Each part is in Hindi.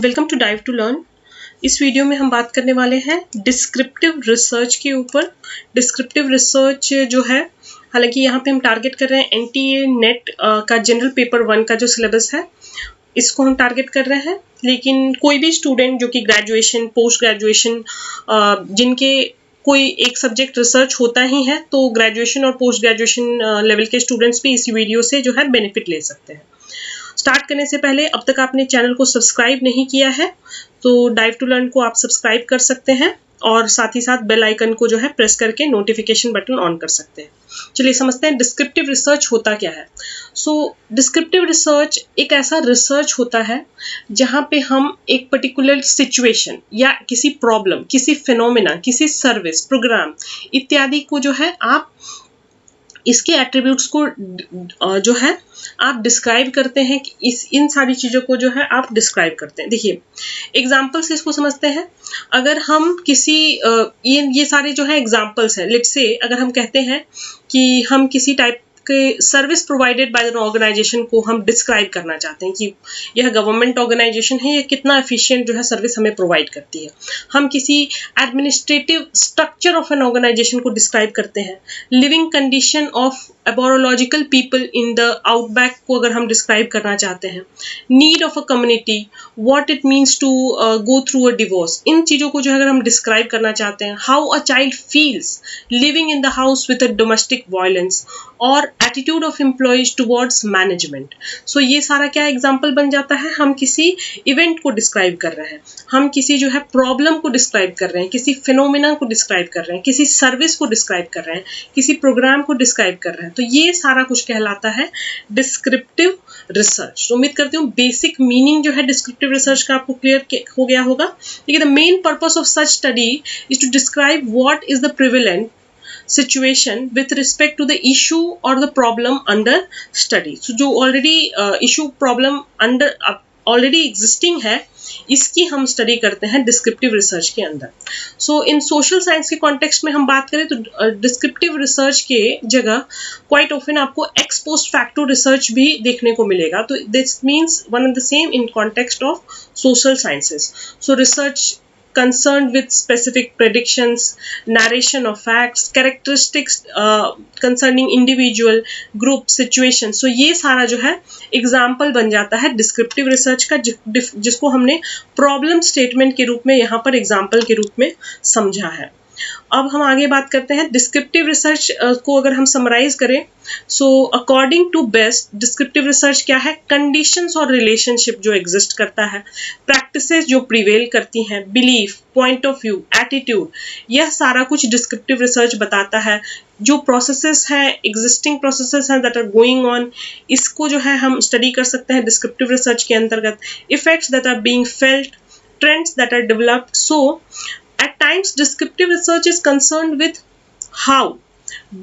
Welcome to dive to learn. इस वीडियो में हम बात करने वाले हैं डिस्क्रिप्टिव रिसर्च के ऊपर। डिस्क्रिप्टिव रिसर्च जो है, हालांकि यहाँ पे हम टारगेट कर रहे हैं एनटीए नेट का जनरल पेपर 1 का जो सिलेबस है इसको हम टारगेट कर रहे हैं, लेकिन कोई भी स्टूडेंट जो कि ग्रेजुएशन पोस्ट ग्रेजुएशन जिनके कोई एक सब्जेक्ट रिसर्च होता ही है, तो ग्रेजुएशन और पोस्ट ग्रेजुएशन लेवल के स्टूडेंट्स भी इस वीडियो से जो है बेनिफिट ले सकते हैं। स्टार्ट करने से पहले अब तक आपने चैनल को सब्सक्राइब नहीं किया है तो डाइव टू लर्न को आप सब्सक्राइब कर सकते हैं और साथ ही साथ बेल आइकन को जो है प्रेस करके नोटिफिकेशन बटन ऑन कर सकते हैं। चलिए समझते हैं डिस्क्रिप्टिव रिसर्च होता क्या है। डिस्क्रिप्टिव रिसर्च एक ऐसा रिसर्च होता है जहाँ पे हम एक पर्टिकुलर सिचुएशन या किसी प्रॉब्लम, किसी फिनोमेना, किसी सर्विस, प्रोग्राम इत्यादि को जो है आप इसके एट्रीब्यूट्स को जो है आप डिस्क्राइब करते हैं कि इन सारी चीज़ों को जो है आप डिस्क्राइब करते हैं। देखिए एग्जाम्पल से इसको समझते हैं। अगर हम किसी ये सारे जो है एग्जाम्पल्स हैं। लेट्स से अगर हम कहते हैं कि हम किसी टाइप के service provided by the organisation को हम डिस्क्राइब करना चाहते हैं कि यह गवर्नमेंट ऑर्गेनाइजेशन है, यह कितना एफिशिएंट जो है सर्विस हमें प्रोवाइड करती है। हम किसी administrative structure of an organisation को डिस्क्राइब करते हैं। Living condition of aboriginal people in the outback को अगर हम डिस्क्राइब करना चाहते हैं। Need of a community, what it means to go through a divorce, इन चीज़ों को जो है अगर हम डिस्क्राइब करना चाहते हैं। How a child feels living in the house with a domestic violence और attitude of employees towards management. So ये सारा क्या एग्जाम्पल बन जाता है। हम किसी इवेंट को डिस्क्राइब कर रहे हैं, हम किसी जो है प्रॉब्लम को डिस्क्राइब कर रहे हैं, किसी फिनोमिना को डिस्क्राइब कर रहे हैं, किसी सर्विस को डिस्क्राइब कर रहे हैं, किसी प्रोग्राम को डिस्क्राइब कर रहे हैं। तो ये सारा कुछ कहलाता है डिस्क्रिप्टिव रिसर्च। तो उम्मीद करती हूँ बेसिक मीनिंग जो है डिस्क्रिप्टिव रिसर्च का आपको क्लियर हो गया होगा। देखिए the main purpose of such study is to describe what is the prevalent situation with respect to the issue or the problem under study। So जो already issue problem under already existing है, इसकी हम स्टडी करते हैं डिस्क्रिप्टिव रिसर्च के अंदर। सो इन सोशल साइंस के कॉन्टेक्स्ट में हम बात करें तो डिस्क्रिप्टिव रिसर्च के जगह क्वाइट ऑफन आपको एक्स पोस्ट फैक्टो रिसर्च भी देखने को मिलेगा। तो this means one and the same in context of social sciences. So research concerned with specific predictions, narration of facts, characteristics concerning individual, group, situation। So ये सारा जो है एग्जाम्पल बन जाता है डिस्क्रिप्टिव रिसर्च का, जिसको हमने प्रॉब्लम स्टेटमेंट के रूप में यहाँ पर एग्जाम्पल के रूप में समझा है। अब हम आगे बात करते हैं डिस्क्रिप्टिव रिसर्च को अगर हम समराइज करें। सो according to best descriptive research क्या है? कंडीशंस और रिलेशनशिप जो एग्जिस्ट करता है, प्रैक्टिसेस जो प्रिवेल करती हैं, belief, point of view, attitude, यह सारा कुछ डिस्क्रिप्टिव रिसर्च बताता है। जो प्रोसेसेस हैं, एग्जिस्टिंग प्रोसेसेस हैं दैट आर गोइंग ऑन, इसको जो है हम स्टडी कर सकते हैं डिस्क्रिप्टिव रिसर्च के अंतर्गत। Effects that are being felt, trends that are developed. So at times descriptive research is concerned with how,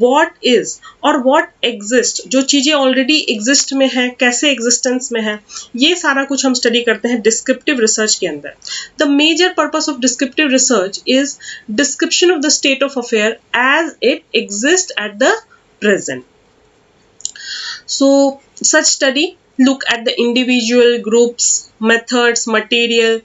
what is और what exist, जो चीजें already exist में है, कैसे existence में है, ये सारा कुछ हम स्टडी करते हैं descriptive research के अंदर। The major purpose of descriptive research is description of the state of affair as it exists at the present। So such study look at the individual, groups, methods, material,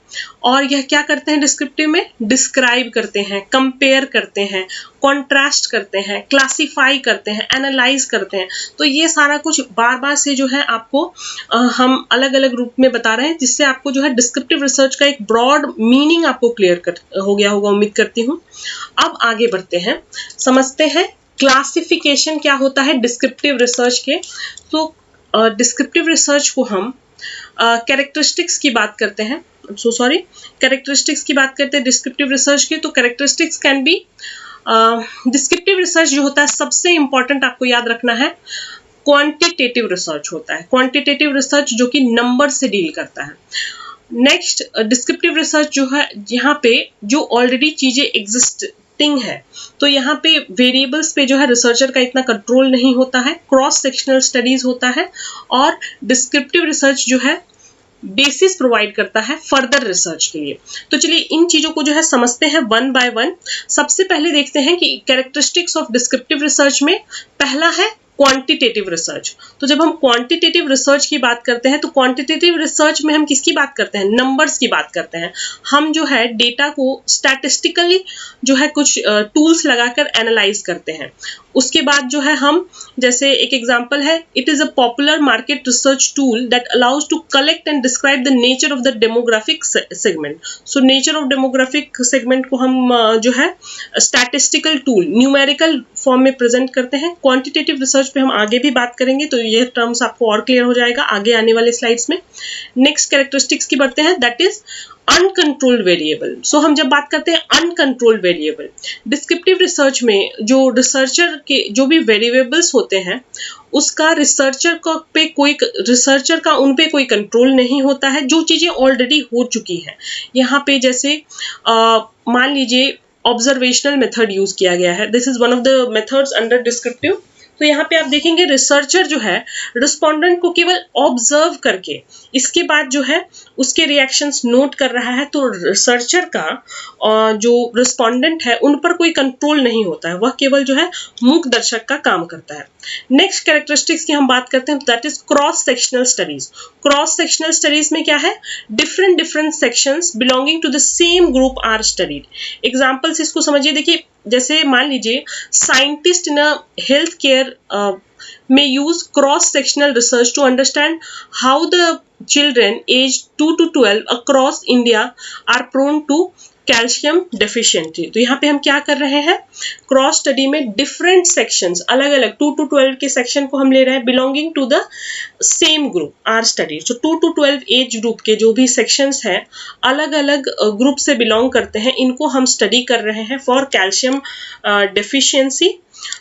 और यह क्या करते हैं डिस्क्रिप्टिव में? डिस्क्राइब करते हैं, कंपेयर करते हैं, कॉन्ट्रास्ट करते हैं, क्लासीफाई करते हैं, एनालाइज करते हैं। तो ये सारा कुछ बार बार से जो है आपको हम अलग अलग रूप में बता रहे हैं, जिससे आपको जो है डिस्क्रिप्टिव रिसर्च का एक ब्रॉड मीनिंग आपको क्लियर हो गया होगा, उम्मीद करती हूँ। अब आगे बढ़ते हैं, समझते हैं क्लासिफिकेशन क्या होता है डिस्क्रिप्टिव रिसर्च के। तो डिस्क्रिप्टिव रिसर्च को हम कैरेक्टरिस्टिक्स की बात करते हैं। कैरेक्टरिस्टिक्स की बात करते हैं डिस्क्रिप्टिव रिसर्च की। तो characteristics can be, descriptive research जो होता है सबसे इंपॉर्टेंट आपको याद रखना है, क्वांटिटेटिव रिसर्च होता है। क्वांटिटेटिव रिसर्च जो कि नंबर से डील करता है। नेक्स्ट डिस्क्रिप्टिव रिसर्च जो है यहाँ पे जो ऑलरेडी चीजें एग्जिस्टिंग है, तो यहाँ पे वेरिएबल्स पे जो है रिसर्चर का इतना कंट्रोल नहीं होता है, क्रॉस सेक्शनल स्टडीज होता है। और डिस्क्रिप्टिव रिसर्च जो है बेसिस प्रोवाइड करता है फर्दर रिसर्च के लिए। तो चलिए इन चीजों को जो है समझते हैं वन बाय वन। सबसे पहले देखते हैं कि कैरेक्टरिस्टिक्स ऑफ डिस्क्रिप्टिव रिसर्च में पहला है क्वांटिटेटिव रिसर्च। तो जब हम क्वांटिटेटिव रिसर्च की बात करते हैं तो क्वांटिटेटिव रिसर्च में हम किसकी बात करते हैं, नंबर्स की बात करते हैं। हम जो है डेटा को स्टैटिस्टिकली जो है कुछ टूल्स लगाकर एनालाइज करते हैं। उसके बाद जो है हम, जैसे एक एग्जांपल है, it is a popular market research tool that allows to collect and describe the nature of the demographic segment. So nature of demographic segment को हम जो है स्टैटिस्टिकल टूल न्यूमेरिकल फॉर्म में प्रेजेंट करते हैं। क्वांटिटेटिव रिसर्च पे हम आगे भी बात करेंगे, तो ये टर्म्स आपको और क्लियर हो जाएगा आगे आने वाले स्लाइड्स में। नेक्स्ट कैरेक्टरिस्टिक्स की बढ़ते हैं, दैट इज अनकंट्रोल्ड वेरिएबल। सो हम जब बात करते हैं अनकंट्रोल्ड वेरिएबल, डिस्क्रिप्टिव रिसर्च में जो रिसर्चर के जो भी वेरिएबल्स होते हैं उसका रिसर्चर का उन पे कोई कंट्रोल नहीं होता है, जो चीजें ऑलरेडी हो चुकी हैं। यहाँ पे जैसे मान लीजिए ऑब्जर्वेशनल मेथड यूज किया गया है, this is one of the methods under descriptive. तो यहाँ पे आप देखेंगे रिसर्चर जो है रिस्पोंडेंट को केवल ऑब्जर्व करके इसके बाद जो है उसके रिएक्शंस नोट कर रहा है, तो रिसर्चर का जो रिस्पोंडेंट है उन पर कोई कंट्रोल नहीं होता है, वह केवल जो है मूक दर्शक का काम करता है। नेक्स्ट कैरेक्टरिस्टिक्स की हम बात करते हैं, that is cross sectional studies. Cross sectional studies में क्या है, different sections belonging to the same group are studied. Examples इसको समझिए, देखिए जैसे मान लीजिए scientist in a health care may use cross-sectional research to understand how the children aged 2 to 12 across India are prone to calcium deficiency. तो यहाँ पे हम क्या कर रहे हैं, क्रॉस स्टडी में डिफरेंट सेक्शंस, अलग अलग 2 to 12 के सेक्शन को हम ले रहे हैं belonging to the same group are study. So 2 to 12 age group के जो भी सेक्शंस हैं अलग अलग ग्रुप से बिलोंग करते हैं, इनको हम स्टडी कर रहे हैं for calcium deficiency.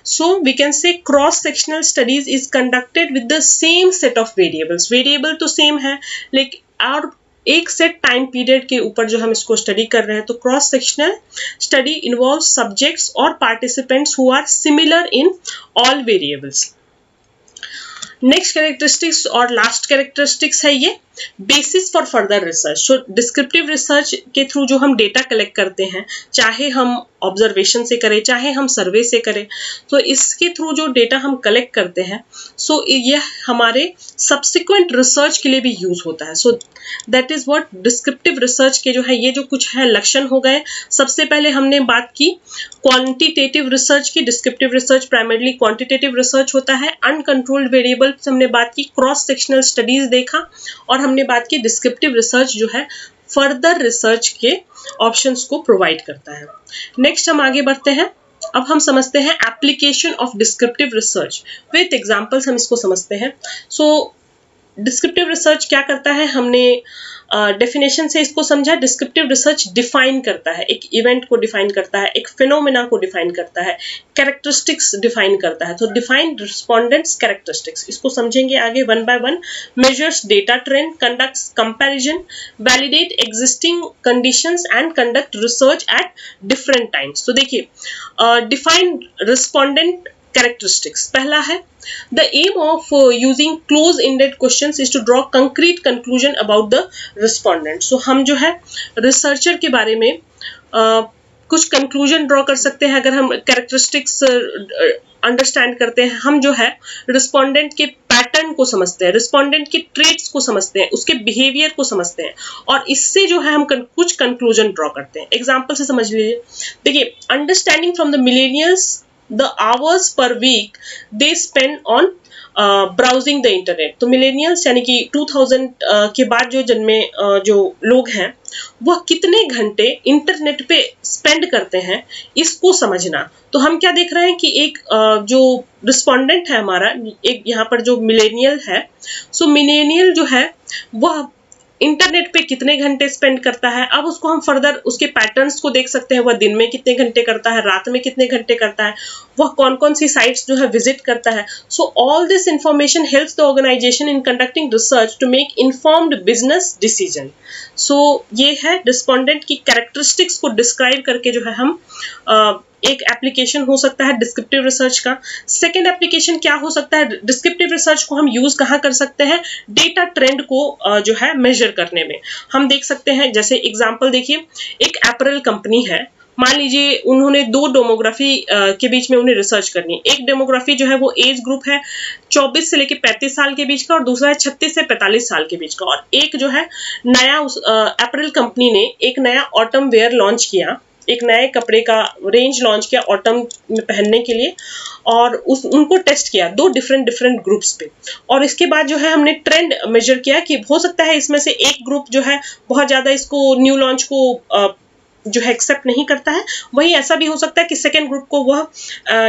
So we can say cross-sectional studies is conducted with the same set of variables. Variable तो same है, लेकिन और एक सेट टाइम पीरियड के ऊपर जो हम इसको स्टडी कर रहे हैं। तो cross sectional study involve subjects और participants who are similar in all variables. Next characteristics और लास्ट कैरेक्टरिस्टिक्स है ये basis for further research. So descriptive research के थ्रू जो हम डेटा कलेक्ट करते हैं, चाहे हम ऑब्जर्वेशन से करें चाहे हम सर्वे से करें, तो इसके थ्रू जो डेटा हम कलेक्ट करते हैं सो यह हमारे सब्सिक्वेंट रिसर्च के लिए भी यूज होता है। So that is what descriptive research के जो है ये जो कुछ है लक्षण हो गए। सबसे पहले हमने बात की क्वांटिटेटिव रिसर्च की, descriptive research primarily quantitative research होता है। अनकंट्रोल्ड वेरिएबल हमने बात की, क्रॉस सेक्शनल स्टडीज देखा, और हमने बात की डिस्क्रिप्टिव रिसर्च जो है फर्दर रिसर्च के ऑप्शंस को प्रोवाइड करता है। नेक्स्ट हम आगे बढ़ते हैं, अब हम समझते हैं application of descriptive research with examples. हम इसको समझते हैं। सो डिस्क्रिप्टिव रिसर्च क्या करता है, हमने डेफिनेशन से इसको समझा। डिस्क्रिप्टिव रिसर्च डिफाइन करता है, एक इवेंट को डिफाइन करता है, एक फिनोमेना को डिफाइन करता है, कैरेक्टरिस्टिक्स डिफाइन करता है। तो डिफाइन रिस्पोंडेंट्स कैरेक्टरिस्टिक्स, इसको समझेंगे आगे one by one. Measures data trend, conducts comparison, validate existing conditions and conduct research at different times. तो देखिए डिफाइन रिस्पोंडेंट characteristics, पहला है the aim of using close-ended questions is to draw concrete conclusion about the respondent. So हम जो है रिसर्चर के बारे में कुछ कंक्लूजन ड्रॉ कर सकते हैं अगर हम कैरेक्टरिस्टिक्स अंडरस्टैंड करते हैं। हम जो है रिस्पोंडेंट के पैटर्न को समझते हैं, रिस्पोंडेंट के ट्रेट्स को समझते हैं, उसके बिहेवियर को समझते हैं, और इससे जो है हम कुछ कंक्लूजन ड्रॉ करते हैं। एग्जाम्पल से समझ लीजिए, देखिए understanding from the millennials the hours per week they spend on browsing the internet। तो मिलेनियल्स यानी कि 2000 के बाद जो जन्मे जो लोग हैं वह कितने घंटे इंटरनेट पे स्पेंड करते हैं, इसको समझना। तो हम क्या देख रहे हैं कि एक जो रिस्पोंडेंट है हमारा, एक यहाँ पर जो मिलेनियल है, सो मिलेनियल जो है वह इंटरनेट पे कितने घंटे स्पेंड करता है। अब उसको हम फर्दर उसके पैटर्न्स को देख सकते हैं, वह दिन में कितने घंटे करता है, रात में कितने घंटे करता है, वह कौन कौन सी साइट्स जो है विजिट करता है। So all this information helps the organisation in conducting research to make informed business decision. So ये है रिस्पोंडेंट की कैरेक्टरिस्टिक्स को डिस्क्राइब करके जो है हम एक एप्लीकेशन हो सकता है डिस्क्रिप्टिव रिसर्च का। सेकेंड एप्लीकेशन क्या हो सकता है, डिस्क्रिप्टिव रिसर्च को हम यूज कहाँ कर सकते हैं, डेटा ट्रेंड को जो है मेजर करने में। हम देख सकते हैं, जैसे एग्जांपल देखिए, एक अपैरल कंपनी है, मान लीजिए उन्होंने दो डेमोग्राफी के बीच में उन्हें रिसर्च करनी है। एक डेमोग्राफी जो है वो एज ग्रुप है 24 से लेकर 35 साल के बीच का, और दूसरा है 36 से 45 साल के बीच का। और एक जो है नया अप्रैल कंपनी ने एक नया ऑटम वेयर लॉन्च किया, एक नए कपड़े का रेंज लॉन्च किया ऑटम में पहनने के लिए, और उनको टेस्ट किया दो डिफरेंट ग्रुप्स पे। और इसके बाद जो है हमने ट्रेंड मेजर किया कि हो सकता है इसमें से एक ग्रुप जो है बहुत ज्यादा इसको न्यू लॉन्च को जो है एक्सेप्ट नहीं करता है, वही ऐसा भी हो सकता है कि सेकेंड ग्रुप को वह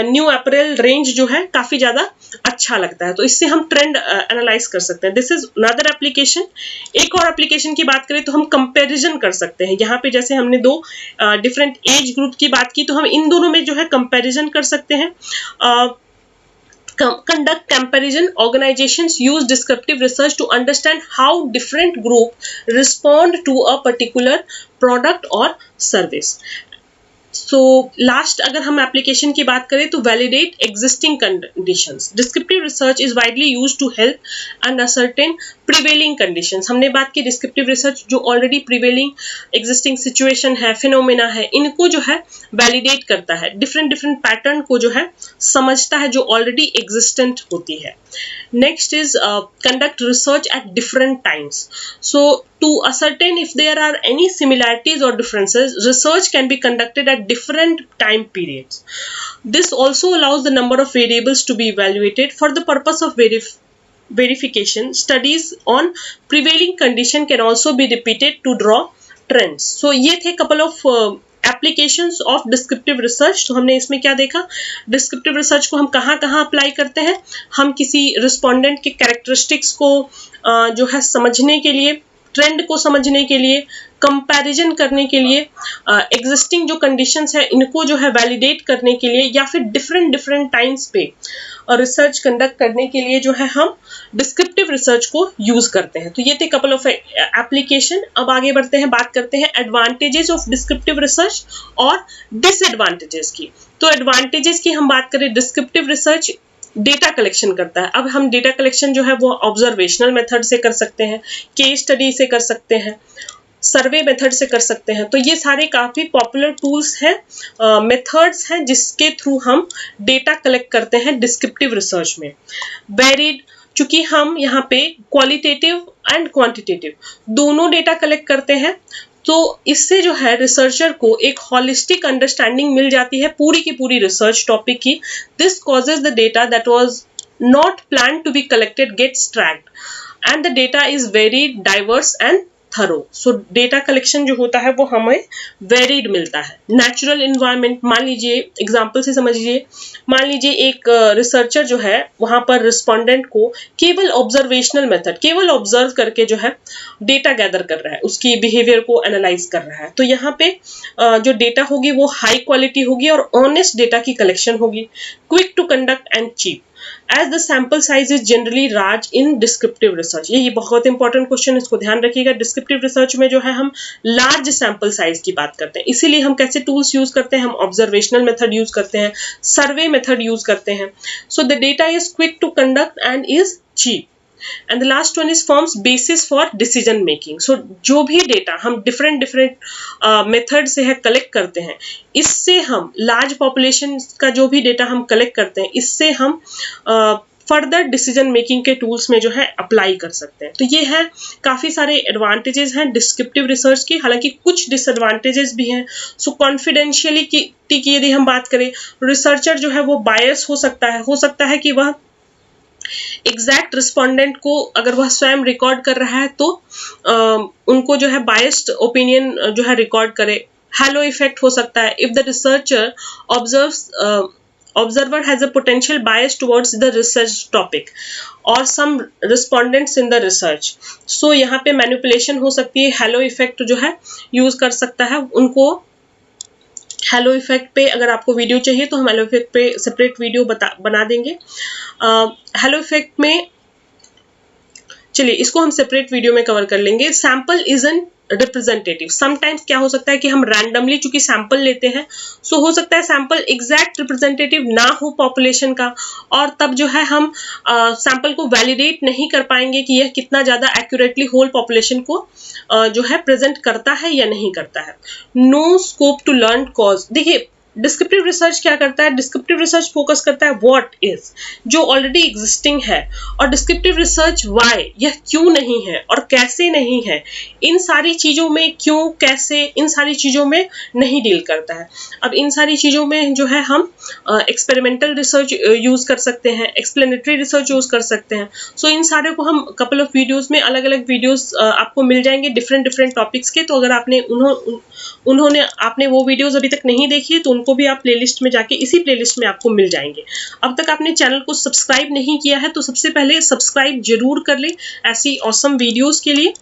न्यू अप्रैल रेंज जो है काफी ज्यादा अच्छा लगता है। तो इससे हम ट्रेंड एनालाइज कर सकते हैं। This is another application. एक और एप्लीकेशन की बात करें तो हम कंपैरिजन कर सकते हैं। यहाँ पे जैसे हमने दो डिफरेंट एज ग्रुप की बात की, तो हम इन दोनों में जो है कंपैरिजन कर सकते हैं। Conduct comparison. Organizations use descriptive research to understand how different groups respond to a particular product or service. So last अगर हम एप्लीकेशन की बात करें तो validate existing conditions. Descriptive research is widely used to help and ascertain prevailing conditions. हमने बात की descriptive research जो already prevailing existing situation है, phenomena है, इनको जो है validate करता है, different pattern को जो है समझता है जो already existent होती है। Next is conduct research at different times. So to ascertain if there are any similarities or differences, research can be conducted at different time periods. This also allows the number of variables to be evaluated for the purpose of verification. Studies on prevailing condition can also be repeated to draw trends. So ये थे couple of applications of descriptive research. तो हमने इसमें क्या देखा, डिस्क्रिप्टिव रिसर्च को हम कहाँ कहाँ अप्लाई करते हैं। हम किसी रिस्पोंडेंट के कैरेक्टरिस्टिक्स को जो है समझने के लिए, ट्रेंड को समझने के लिए, कंपैरिजन करने के लिए, एग्जिस्टिंग जो कंडीशंस है इनको जो है वैलिडेट करने के लिए, या फिर डिफरेंट टाइम्स पे रिसर्च कंडक्ट करने के लिए जो है हम डिस्क्रिप्टिव रिसर्च को यूज करते हैं। तो ये थे कपल ऑफ एप्लीकेशन। अब आगे बढ़ते हैं, बात करते हैं एडवांटेजेस ऑफ डिस्क्रिप्टिव रिसर्च और डिसएडवांटेजेस की। तो एडवांटेजेस की हम बात करें, डिस्क्रिप्टिव रिसर्च डेटा कलेक्शन करता है। अब हम डेटा कलेक्शन जो है वो ऑब्जर्वेशनल मेथड से कर सकते हैं, केस स्टडी से कर सकते हैं, सर्वे मेथड से कर सकते हैं। तो ये सारे काफी पॉपुलर टूल्स हैं, मेथड्स हैं जिसके थ्रू हम डेटा कलेक्ट करते हैं डिस्क्रिप्टिव रिसर्च में। वेरिड, चूंकि हम यहाँ पे क्वालिटेटिव एंड क्वांटिटेटिव दोनों डेटा कलेक्ट करते हैं, तो इससे जो है रिसर्चर को एक होलिस्टिक अंडरस्टैंडिंग मिल जाती है पूरी की पूरी रिसर्च टॉपिक की। This causes the data that was not plan to be collected gets tracked and the data is very diverse and thorough. So data collection जो होता है वो हमें वेरिड मिलता है। नेचुरल इन्वायरमेंट, मान लीजिए एग्जांपल से समझिए, मान लीजिए एक रिसर्चर जो है वहां पर रिस्पोंडेंट को केवल ऑब्जर्वेशनल मेथड, केवल ऑब्जर्व करके जो है डेटा गैदर कर रहा है, उसकी बिहेवियर को एनालाइज कर रहा है। तो यहाँ पे जो डेटा होगी वो हाई क्वालिटी होगी और ऑनेस्ट डेटा की कलेक्शन होगी। Quick to conduct and cheap as the sample size is generally large in descriptive research. ये बहुत इंपॉर्टेंट क्वेश्चन, इसको ध्यान रखिएगा। डिस्क्रिप्टिव रिसर्च में जो है हम लार्ज सैंपल साइज की बात करते हैं, इसीलिए हम कैसे टूल्स यूज करते हैं, हम ऑब्जर्वेशनल मेथड यूज करते हैं, सर्वे मेथड यूज करते हैं। So the data is quick to conduct and is cheap. And the last one is forms basis for decision making. So जो भी डेटा हम डिफरेंट मेथड से है कलेक्ट करते हैं, इससे हम लार्ज पॉपुलेशन का जो भी डेटा हम कलेक्ट करते हैं, इससे हम फर्दर डिसीजन मेकिंग के टूल्स में जो है अप्लाई कर सकते हैं। तो ये है काफी सारे एडवांटेजेस हैं डिस्क्रिप्टिव रिसर्च की, हालांकि कुछ डिसएडवांटेजेस भी हैं। सो कॉन्फिडेंशियलिटी की यदि हम बात करें, रिसर्चर जो है वो बायस हो सकता है कि वह एग्जैक्ट रिस्पोंडेंट को अगर वह स्वयं रिकॉर्ड कर रहा है तो उनको जो है बायस्ड ओपिनियन जो है रिकॉर्ड करे। हैलो इफेक्ट हो सकता है, if the researcher observer has a potential bias towards the research topic or some respondents in the research. So यहाँ पे मैनिपुलेशन हो सकती है, हैलो इफेक्ट जो है यूज कर सकता है उनको। हैलो इफेक्ट पे अगर आपको वीडियो चाहिए तो हम हैलो इफेक्ट पे सेपरेट वीडियो बना देंगे। हैलो इफेक्ट में चलिए इसको हम सेपरेट वीडियो में कवर कर लेंगे। Sample isn't representative. समटाइम्स क्या हो सकता है कि हम रैंडमली चूंकि सैंपल लेते हैं, सो हो सकता है सैंपल एग्जैक्ट रिप्रेजेंटेटिव ना हो पॉपुलेशन का, और तब जो है हम सैंपल को वैलिडेट नहीं कर पाएंगे कि यह कितना ज्यादा एक्यूरेटली होल पॉपुलेशन को जो है प्रेजेंट करता है या नहीं करता है। No scope to learn cause. देखिए डिस्क्रिप्टिव रिसर्च क्या करता है, डिस्क्रिप्टिव रिसर्च फोकस करता है व्हाट इज, जो ऑलरेडी एग्जिस्टिंग है, और डिस्क्रिप्टिव रिसर्च व्हाई, यह क्यों नहीं है और कैसे नहीं है, इन सारी चीजों में क्यों कैसे इन सारी चीजों में नहीं डील करता है। अब इन सारी चीजों में जो है हम एक्सपेरिमेंटल रिसर्च यूज कर सकते हैं, एक्सप्लेनेटरी रिसर्च यूज कर सकते हैं। सो इन सारे को हम कपल ऑफ वीडियोस में अलग अलग वीडियोस आपको मिल जाएंगे डिफरेंट डिफरेंट टॉपिक्स के। तो अगर आपने वो वीडियोस अभी तक नहीं देखी है तो उनको भी आप प्लेलिस्ट में जाके इसी प्लेलिस्ट में आपको मिल जाएंगे। अब तक आपने चैनल को सब्सक्राइब नहीं किया है तो सबसे पहले सब्सक्राइब जरूर कर ले ऐसी ऑसम वीडियोस के लिए।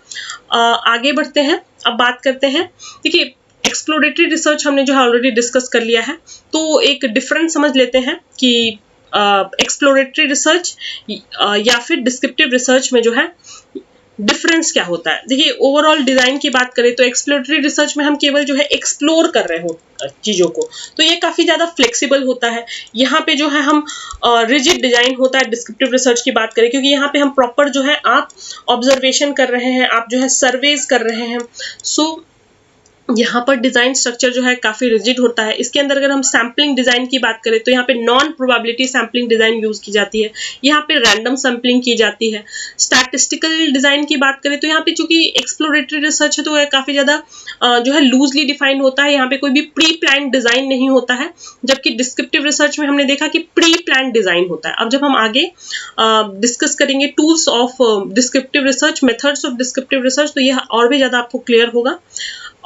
आगे बढ़ते हैं, अब बात करते हैं। देखिए एक्सप्लोरेटरी रिसर्च हमने जो है ऑलरेडी डिस्कस कर लिया है, तो एक डिफरेंस समझ लेते हैं कि एक्सप्लोरेटरी रिसर्च या फिर डिस्क्रिप्टिव रिसर्च में जो है डिफरेंस क्या होता है। देखिए ओवरऑल डिजाइन की बात करें तो एक्सप्लोरेटरी रिसर्च में हम केवल जो है एक्सप्लोर कर रहे हो चीजों को, तो ये काफी ज्यादा फ्लेक्सिबल होता है। यहाँ पे जो है हम रिजिड डिजाइन होता है डिस्क्रिप्टिव रिसर्च की बात करें, क्योंकि यहाँ पे हम प्रॉपर जो है आप ऑब्जर्वेशन कर रहे हैं, आप जो है सर्वेज कर रहे हैं। सो यहाँ पर डिजाइन स्ट्रक्चर जो है काफी रिजिड होता है। इसके अंदर अगर हम सैम्पलिंग डिजाइन की बात करें तो यहाँ पे non probability sampling design use की जाती है, यहाँ पे रैंडम सैम्पलिंग की जाती है। स्टैटिस्टिकल डिजाइन की बात करें तो यहाँ पे चूंकि एक्सप्लोरेटरी रिसर्च है तो यह काफी ज्यादा जो है लूजली डिफाइंड होता है, यहाँ पे कोई भी प्री प्लान डिजाइन नहीं होता है, जबकि डिस्क्रिप्टिव रिसर्च में हमने देखा कि प्री प्लान डिजाइन होता है। अब जब हम आगे डिस्कस करेंगे tools of descriptive research, methods of descriptive research, तो यह और भी ज्यादा आपको क्लियर होगा।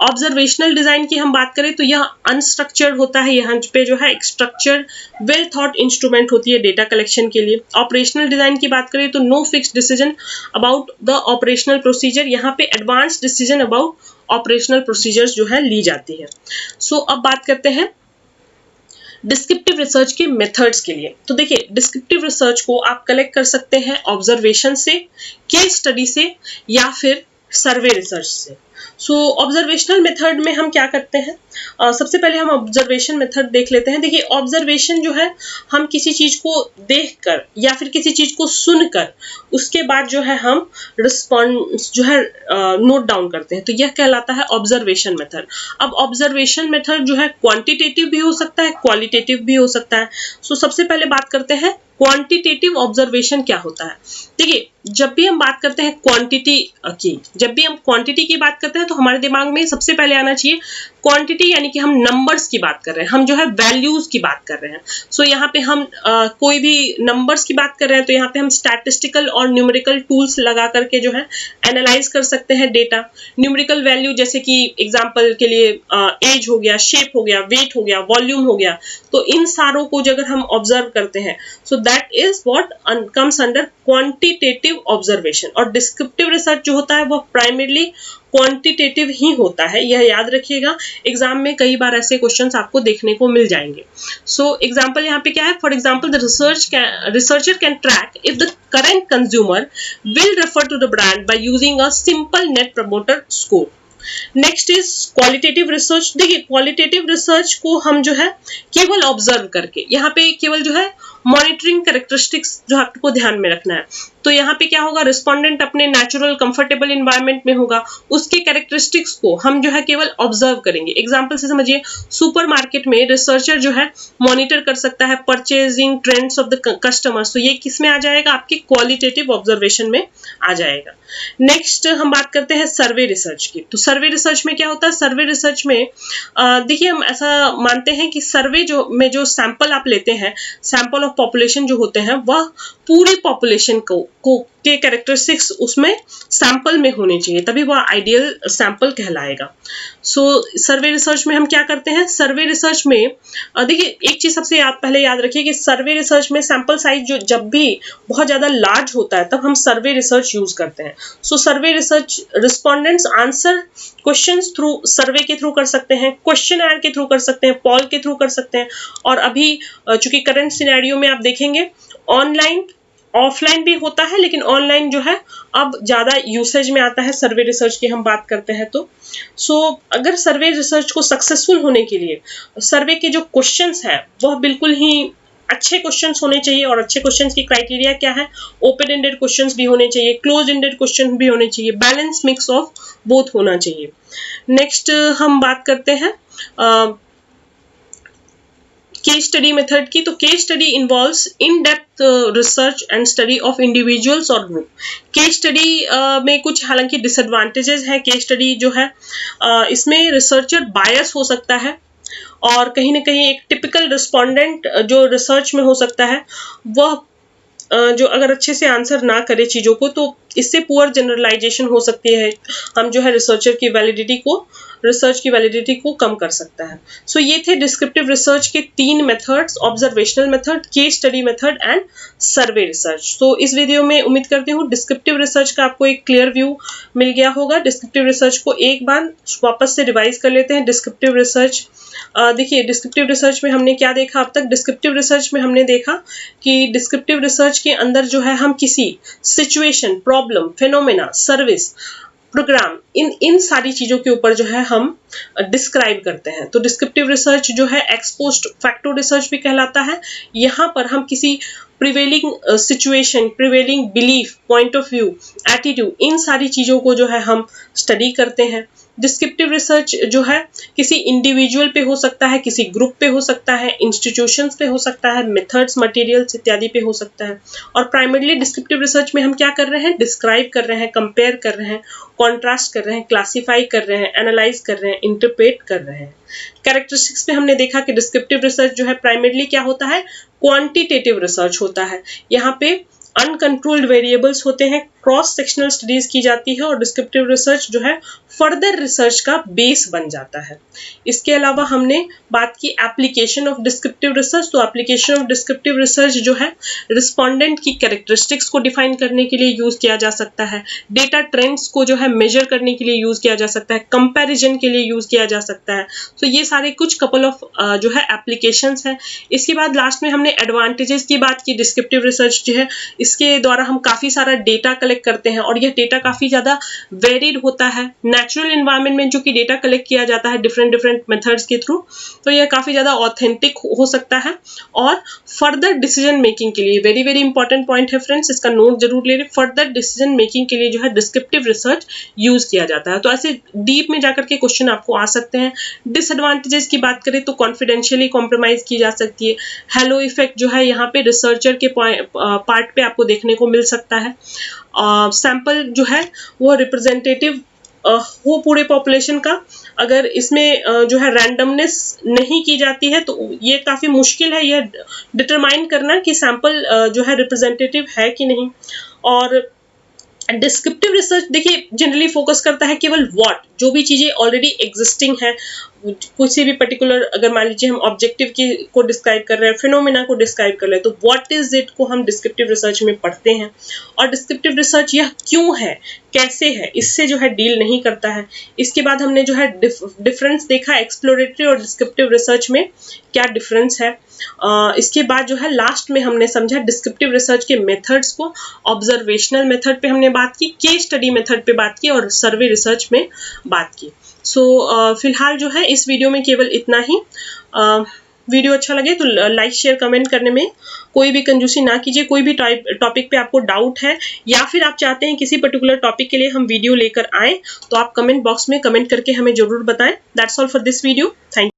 ऑब्जर्वेशनल डिजाइन की हम बात करें तो यह अनस्ट्रक्चर्ड होता है, यहाँ पे जो है एक स्ट्रक्चर्ड वेल थॉट इंस्ट्रूमेंट होती है डेटा कलेक्शन के लिए। ऑपरेशनल डिजाइन की बात करें तो no fix decision about the operational procedure, यहाँ पे advance decision about operational procedures जो है ली जाती है। सो अब बात करते हैं डिस्क्रिप्टिव रिसर्च के मेथड्स के लिए। तो देखिए डिस्क्रिप्टिव रिसर्च को आप कलेक्ट कर सकते हैं ऑब्जर्वेशन से, केस स्टडी से, या फिर सर्वे रिसर्च से। सो ऑब्जर्वेशनल मेथड में हम क्या करते हैं, सबसे पहले हम ऑब्जर्वेशन मेथड देख लेते हैं। देखिए ऑब्जर्वेशन जो है हम किसी चीज को देखकर या फिर किसी चीज को सुनकर उसके बाद जो है हम रिस्पॉन्स जो है नोट डाउन करते हैं, तो यह कहलाता है ऑब्जर्वेशन मेथड। अब ऑब्जर्वेशन मेथड जो है क्वांटिटेटिव भी हो सकता है, क्वालिटेटिव भी हो सकता है। सो सबसे पहले बात करते हैं क्वांटिटेटिव ऑब्जर्वेशन क्या होता है। देखिए जब भी हम बात करते हैं क्वांटिटी की, जब भी हम क्वांटिटी की बात करते हैं तो हमारे दिमाग में सबसे पहले आना चाहिए क्वांटिटी, यानी कि हम नंबर्स की बात कर रहे हैं, हम जो है वैल्यूज की बात कर रहे हैं। सो यहाँ पे हम कोई भी नंबर्स की बात कर रहे हैं तो यहाँ पे हम स्टैटिस्टिकल और न्यूमेरिकल टूल्स लगा करके जो है एनालाइज कर सकते हैं डेटा। न्यूमेरिकल वैल्यू जैसे कि एग्जांपल के लिए एज हो गया, शेप हो गया, वेट हो गया, वॉल्यूम हो गया, तो इन सारों को अगर हम ऑब्जर्व करते हैं so that is what comes under quantitative observation. और डिस्क्रिप्टिव रिसर्च जो होता है वो प्राइमरली क्वांटिटेटिव ही होता है, यह याद रखिएगा। एग्जाम में कई बार ऐसे क्वेश्चंस आपको देखने को मिल जाएंगे। सो एग्जांपल यहाँ पे क्या है, for example the researcher can track if the current consumer will refer to the brand by using a simple net promoter score. Next is qualitative research. देखिए क्वालिटेटिव रिसर्च को हम जो है केवल ऑब्जर्व करके, यहाँ पे केवल जो है मॉनिटरिंग कैरेक्टरिस्टिक्स जो आपको ध्यान में रखना है। तो यहाँ पे क्या होगा, रिस्पोंडेंट अपने नेचुरल कंफर्टेबल एनवायरनमेंट में होगा, उसके कैरेक्टरिस्टिक्स को हम जो है केवल ऑब्जर्व करेंगे। एग्जांपल से समझिए, सुपरमार्केट में रिसर्चर जो है मॉनिटर कर सकता है purchasing trends of the customers, तो ये किस में आ जाएगा, आपके क्वालिटेटिव ऑब्जर्वेशन में आ जाएगा। नेक्स्ट हम बात करते हैं सर्वे रिसर्च की। तो सर्वे रिसर्च में क्या होता है, सर्वे रिसर्च में देखिए हम ऐसा मानते हैं कि सर्वे जो सैंपल आप लेते हैं, सैंपल ऑफ पॉपुलेशन जो होते हैं, वह पूरी पॉपुलेशन को के कैरेक्टरिस्टिक्स उसमें सैंपल में होने चाहिए, तभी वह आइडियल सैंपल कहलाएगा। सो सर्वे रिसर्च में हम क्या करते हैं, सर्वे रिसर्च में देखिए एक चीज सबसे पहले याद रखिए कि सर्वे रिसर्च में सैंपल साइज जो जब भी बहुत ज्यादा लार्ज होता है तब हम सर्वे रिसर्च यूज करते हैं। So survey research respondents answer questions through survey के थ्रू कर सकते हैं, क्वेश्चनर के थ्रू कर सकते हैं, पॉल के थ्रू कर सकते हैं। और अभी चूंकि करंट सिनेरियो में आप देखेंगे ऑनलाइन ऑफलाइन भी होता है, लेकिन ऑनलाइन जो है अब ज़्यादा यूसेज में आता है सर्वे रिसर्च की हम बात करते हैं तो। अगर सर्वे रिसर्च को सक्सेसफुल होने के लिए सर्वे के जो क्वेश्चंस है वह बिल्कुल ही अच्छे क्वेश्चंस होने चाहिए, और अच्छे क्वेश्चंस की क्राइटेरिया क्या है, ओपन एंडेड क्वेश्चंस भी होने चाहिए, क्लोज एंडेड क्वेश्चन भी होने चाहिए, बैलेंस मिक्स ऑफ बोथ होना चाहिए। नेक्स्ट हम बात करते हैं केस स्टडी मेथड की। तो case study involves in depth research and study of individuals और ग्रुप। केस स्टडी में कुछ हालांकि डिसएडवांटेजेस है। केस स्टडी जो है इसमें रिसर्चर बायस हो सकता है, और कहीं ना कहीं एक टिपिकल रिस्पोंडेंट जो रिसर्च में हो सकता है वह जो अगर अच्छे से आंसर ना करे चीज़ों को, तो इससे पुअर जनरलाइजेशन हो सकती है। हम जो है रिसर्च की वैलिडिटी को कम कर सकता है। सो ये थे डिस्क्रिप्टिव रिसर्च के 3 methods, observational method, case study method and survey research. तो इस वीडियो में उम्मीद करती हूँ डिस्क्रिप्टिव रिसर्च का आपको एक क्लियर व्यू मिल गया होगा। डिस्क्रिप्टिव रिसर्च को एक बार वापस से रिवाइज कर लेते हैं। डिस्क्रिप्टिव रिसर्च देखिए, डिस्क्रिप्टिव रिसर्च में हमने क्या देखा अब तक। डिस्क्रिप्टिव रिसर्च में हमने देखा कि डिस्क्रिप्टिव रिसर्च के अंदर जो है हम किसी situation, problem, phenomena, service, programme, इन सारी चीजों के ऊपर जो है हम डिस्क्राइब करते हैं। तो डिस्क्रिप्टिव रिसर्च जो है एक्स पोस्ट फैक्टो रिसर्च भी कहलाता है। यहाँ पर हम किसी prevailing situation, prevailing belief, point of view, attitude, इन सारी चीजों को जो है हम स्टडी करते हैं। डिस्क्रिप्टिव रिसर्च जो है किसी इंडिविजुअल पे हो सकता है, किसी ग्रुप पे हो सकता है, इंस्टीट्यूशंस पे हो सकता है, मेथड्स, मटेरियल्स इत्यादि पे हो सकता है। और प्राइमरीली डिस्क्रिप्टिव रिसर्च में हम क्या कर रहे हैं, डिस्क्राइब कर रहे हैं, कंपेयर कर रहे हैं, कॉन्ट्रास्ट कर रहे हैं, क्लासीफाई कर रहे हैं, एनालाइज कर रहे हैं, इंटरप्रेट कर रहे हैं। कैरेक्टरिस्टिक्स में हमने देखा कि डिस्क्रिप्टिव रिसर्च जो है प्राइमरीली क्या होता है, क्वांटिटेटिव रिसर्च होता है। यहाँ पे अनकंट्रोल्ड वेरिएबल्स होते हैं, क्रॉस सेक्शनल स्टडीज की जाती है, और डिस्क्रिप्टिव रिसर्च जो है फर्दर रिसर्च का बेस बन जाता है। इसके अलावा हमने बात की एप्लीकेशन ऑफ डिस्क्रिप्टिव रिसर्च। तो एप्लीकेशन ऑफ डिस्क्रिप्टिव रिसर्च जो है रिस्पोंडेंट की कैरेक्टरिस्टिक्स को डिफाइन करने के लिए यूज किया जा सकता है, डेटा ट्रेंड्स को जो है मेजर करने के लिए यूज किया जा सकता है, कंपैरिजन के लिए यूज किया जा सकता है। तो ये सारे कुछ कपल ऑफ जो है एप्लीकेशंस है। इसके बाद लास्ट में हमने एडवांटेजेस की बात की। डिस्क्रिप्टिव रिसर्च जो है इसके द्वारा हम काफी सारा डेटा कलेक्ट करते हैं, और यह डेटा काफी ज्यादा वेरिड होता है। नेचुरल एनवायरनमेंट में जो कि डेटा कलेक्ट किया जाता है डिफरेंट मेथड्स के थ्रू, तो यह काफी ज्यादा ऑथेंटिक हो सकता है। और फर्दर डिसीजन मेकिंग के लिए वेरी वेरी इंपॉर्टेंट पॉइंट है फ्रेंड्स, इसका नोट जरूर ले लें। फर्दर डिसीजन मेकिंग के लिए जो है डिस्क्रिप्टिव रिसर्च यूज किया जाता है। तो ऐसे डीप में जाकर के क्वेश्चन आपको आ सकते हैं। डिसएडवांटेजेस की बात करें तो कॉन्फिडेंशियली कॉम्प्रोमाइज की जा सकती है। हेलो इफेक्ट जो है यहाँ पे रिसर्चर के पार्ट पे आपको देखने को मिल सकता है। सैंपल जो है वो रिप्रेजेंटेटिव हो पूरे पॉपुलेशन का। अगर इसमें जो है रैंडमनेस नहीं की जाती है तो ये काफ़ी मुश्किल है यह डिटरमाइन करना कि सैंपल जो है रिप्रेजेंटेटिव है कि नहीं। और डिस्क्रिप्टिव रिसर्च देखिए जनरली फोकस करता है केवल व्हाट, जो भी चीज़ें ऑलरेडी एग्जिस्टिंग है, किसी भी पर्टिकुलर, अगर मान लीजिए हम ऑब्जेक्टिव को डिस्क्राइब कर रहे हैं, फिनोमेना को डिस्क्राइब कर रहे हैं, तो व्हाट इज इट को हम डिस्क्रिप्टिव रिसर्च में पढ़ते हैं। और डिस्क्रिप्टिव रिसर्च यह क्यों है, कैसे है, इससे जो है डील नहीं करता है। इसके बाद हमने जो है डिफरेंस देखा एक्सप्लोरेटरी और डिस्क्रिप्टिव रिसर्च में क्या डिफरेंस है। इसके बाद जो है लास्ट में हमने समझा डिस्क्रिप्टिव रिसर्च के मेथड्स को। ऑब्जर्वेशनल मेथड पे हमने बात की, केस स्टडी मेथड पे बात की, और सर्वे रिसर्च में बात की। फिलहाल जो है इस वीडियो में केवल इतना ही। वीडियो अच्छा लगे तो लाइक शेयर कमेंट करने में कोई भी कंजूसी ना कीजिए। कोई भी टॉपिक पे आपको डाउट है, या फिर आप चाहते हैं किसी पर्टिकुलर टॉपिक के लिए हम वीडियो लेकर आएँ, तो आप कमेंट बॉक्स में कमेंट करके हमें जरूर बताएं। That's all for this video. Thank you.